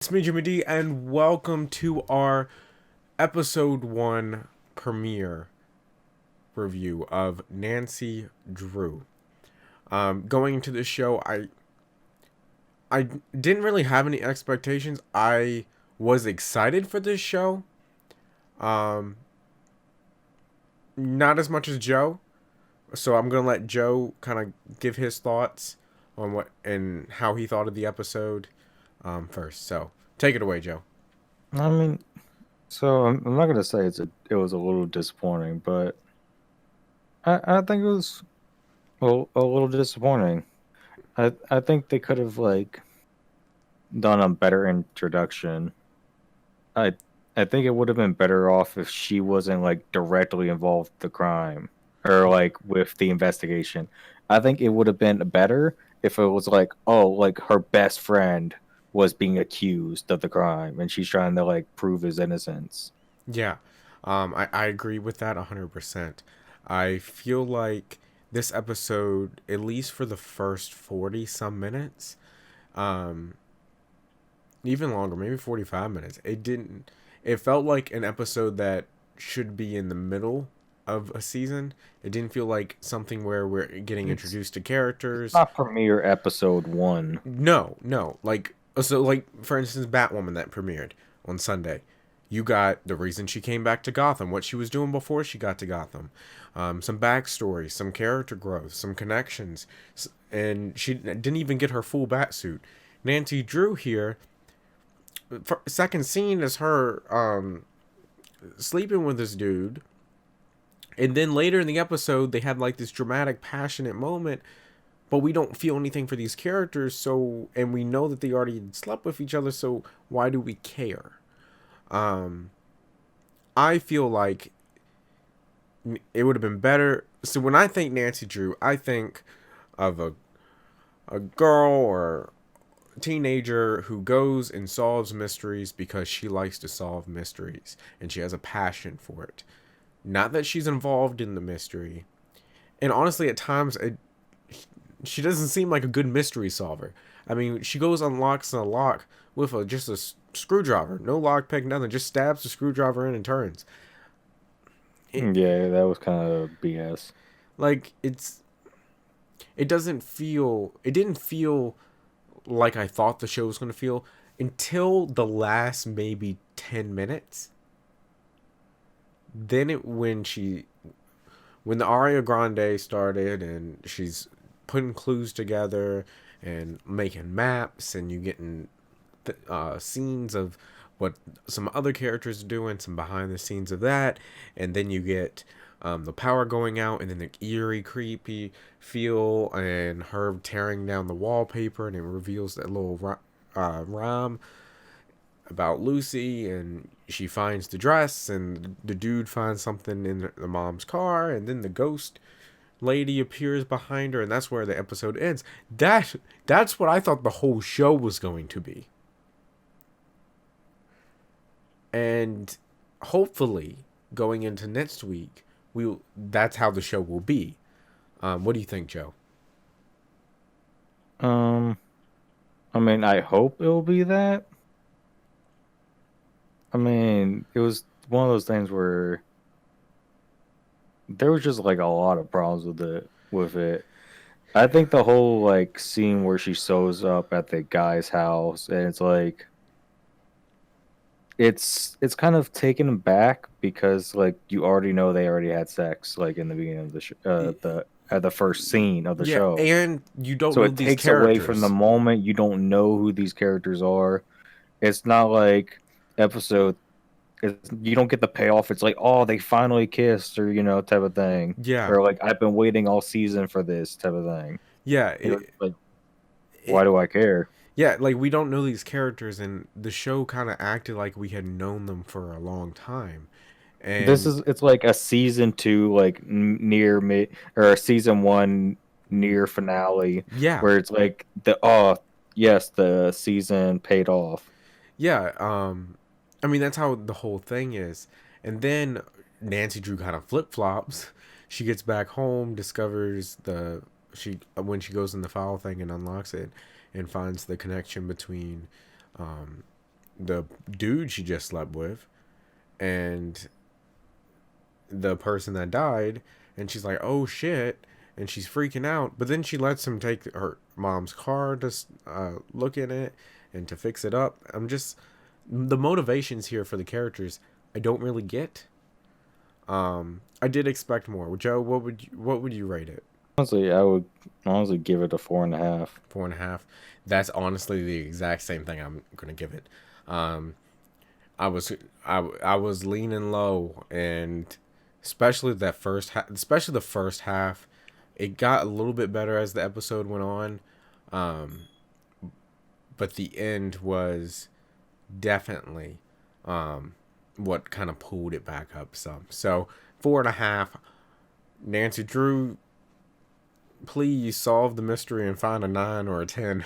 It's me, Jimmy D, and welcome to our episode 1 premiere review of Nancy Drew. Going into this show, I didn't really have any expectations. I was excited for this show. Um, Not as much as Joe, so I'm gonna let Joe kind of give his thoughts on what and how he thought of the episode first. So take it away, Joe. I mean, so I'm not gonna say it was a little disappointing, but I think it was a little disappointing. I think they could have like done a better introduction. I I think it would have been better off if she wasn't like directly involved with the crime or like with the investigation. I think it would have been better if it was like, oh, like her best friend was being accused of the crime and she's trying to like prove his innocence. Yeah, I agree with that 100%. I feel like this episode, at least for the first 40 some minutes, um, even longer, maybe 45 minutes, it felt like an episode that should be in the middle of a season. It didn't feel like something where we're getting It's introduced to characters. not premiere episode one. No. Like, for instance, Batwoman that premiered on Sunday. You got the reason she came back to Gotham, what she was doing before she got to Gotham, some backstory, some character growth, some connections, and she didn't even get her full bat suit. Nancy Drew here, second scene is her sleeping with this dude, and then later in the episode they had like this dramatic, passionate moment, but we don't feel anything for these characters. So, and we know that they already slept with each other. So why do we care? Um, I feel like it would have been better. So when I think Nancy Drew, I think of a girl or teenager who goes and solves mysteries because she likes to solve mysteries and she has a passion for it. Not that she's involved in the mystery. And honestly, at times, she doesn't seem like a good mystery solver. I mean, she goes unlocks a lock with just a screwdriver, no lockpick, nothing. Just stabs the screwdriver in and turns. It Yeah, that was kind of BS. like it doesn't feel. It didn't feel like I thought the show was gonna feel until the last maybe 10 minutes. Then when the Aria Grande started and she's putting clues together and making maps and you getting scenes of what some other characters are doing, some behind the scenes of that, and then you get the power going out and then the eerie, creepy feel and her tearing down the wallpaper and it reveals that little rhyme about Lucy, and she finds the dress, and the dude finds something in the mom's car, and then the ghost lady appears behind her, and that's where the episode ends. That's what I thought the whole show was going to be, and hopefully going into next week, we that's how the show will be. What do you think, Joe? Um, I mean, I hope it will be that. I mean, it was one of those things where there was just like a lot of problems with it. I think the whole like scene where she shows up at the guy's house and it's like it's kind of taken back because like you already know they already had sex like in the beginning of the at the first scene of the Yeah, show. and you don't So know it these takes away from the characters. moment. You don't know who these characters are. It's not like episode. You don't get the payoff. It's like, oh, they finally kissed, or type of thing, Yeah, or like I've been waiting all season for this type of thing. yeah, Like, why it do I care? yeah, like we don't know these characters, and the show kind of acted like we had known them for a long time. And It's like a season two, like near mid, or a season one near finale, yeah, where it's like oh yes, the season paid off. yeah, I mean that's how the whole thing is. And then Nancy Drew kind of flip flops. She gets back home, discovers the she when she goes in the file thing and unlocks it, and finds the connection between the dude she just slept with and the person that died, and she's like, "Oh shit." And she's freaking out, but then she lets him take her mom's car to look in it and to fix it up. I'm just the motivations here for the characters I don't really get. I did expect more. Joe, what would you rate it? Honestly, I would honestly give it a 4.5. 4.5. That's honestly the exact same thing I'm gonna give it. Um, I was I was leaning low, and especially that especially the first half, it got a little bit better as the episode went on. Um, but the end was definitely what kind of pulled it back up some. So 4.5. Nancy Drew, please solve the mystery and find a 9 or a 10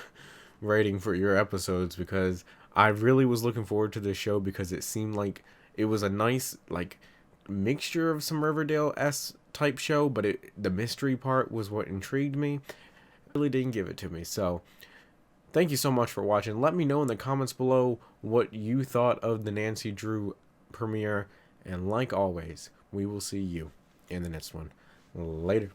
rating for your episodes, because I really was looking forward to this show because it seemed like it was a nice like mixture of some Riverdale s type show, but the mystery part was what intrigued me. It really didn't give it to me. So thank you so much for watching. Let me know in the comments below what you thought of the Nancy Drew premiere, and like always, we will see you in the next one. Later.